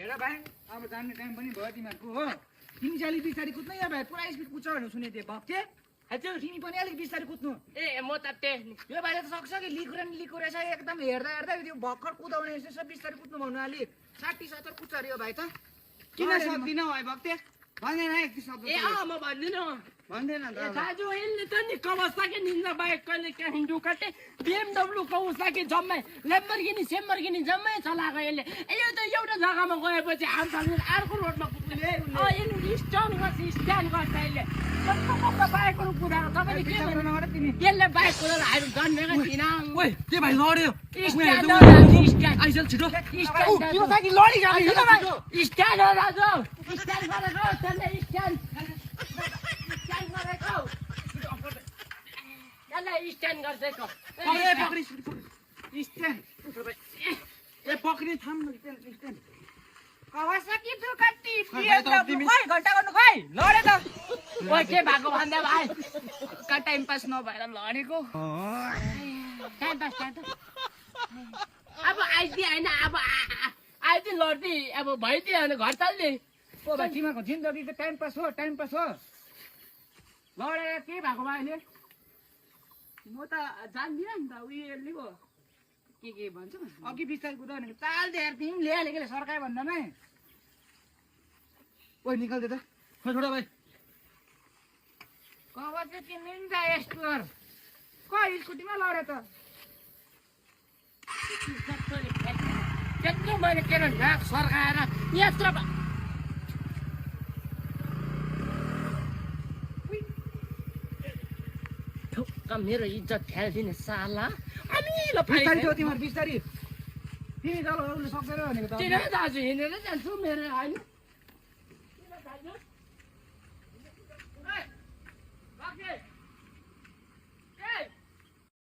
हेर भाइ अब जान्ने टाइम पनि भयो तिमीहरूको हो तिमी चाहिँ अलिक बिस्तारै कुद्नु या भाइ पुरा स्पिड कुद्छ भनेर सुनेको थिएँ भक्ते हजुर तिमी पनि अलिक बिस्तारै कुद्नु ए म त यो भाइले त सक्छ कि लिको रहेछ एकदम हेर्दा हेर्दा त्यो भर्खर कुदाउने यसो बिस्तारै कुद्नु भन्नु अलिक 60-70 कुद्छ अरे यो भाइ त किन सक्दिनौ भाइ भक्ते भन्दैन एक शब्द ए म भन्दिनँ भन्दैन ए दाजु यसले त नि कवासाकी निन्जा बाइक कहिले काठमाडौँ काटे BMW कवासाकी जम्मै ल्याम्बोर्गिनी सेम्बोर्गिनी जम्मै चलाएको यसले यो त एउटा जग्गामा गएपछि आम्फाले अर्को रोडमा पुग्ने यसले स्ट्यान्ड गर्छ यसले कस्तो बाइकहरू कुदाएको तपाईँले के भन्नु तिमी यसले बाइक कुदाएर हामी जन्मेको थिएन ओइ के भाइ लड्यो आइसल छिटो यो साइकल लडिगयो स्ट्यान्ड हो दाजु स्ट्यान्ड गरेको त्यसले स्ट्यान्ड गरेको यसलाई स्ट्यान्ड गरिदिएको ए पक्रिने थाम स्ट्यान्ड कवासाकी दुकाटी BMW खै घन्टा गर्नु खै लडे त ओइ के भएको भन्दा भाइ का टाइम पास नभएर लडेको टाइम पास अब आइदिए होइन अब आइदिए लड्दी अब भइदियो भने घर चल्ने ओ भाइ तिमीहरूको जिन्दगी त टाइम पास हो लडेर के भएको भाइ अहिले म त जान्दिनँ नि त उयोले पो के भन्छ अघि बिस्तारै कुदायो भने चाल दे यार तिमी ल्यालेकेले सरकायो भन्दामै ओइ निकाल्दे त छोडा भाइ कवासाकी निन्जा एक्सप्लोर कहाँ स्कुटीमा लड्यो त त्यत्रो मैले के ढाक सर्काएर यत्रो मेरो इज्जत फ्यालिदिने साला अमिलो बिस्तारी थियो तिमीहरू बिस्तारी तिमी चल उसले सक्दैन भनेको त किन दाजु हिँडेर जान्छु मेरो होइन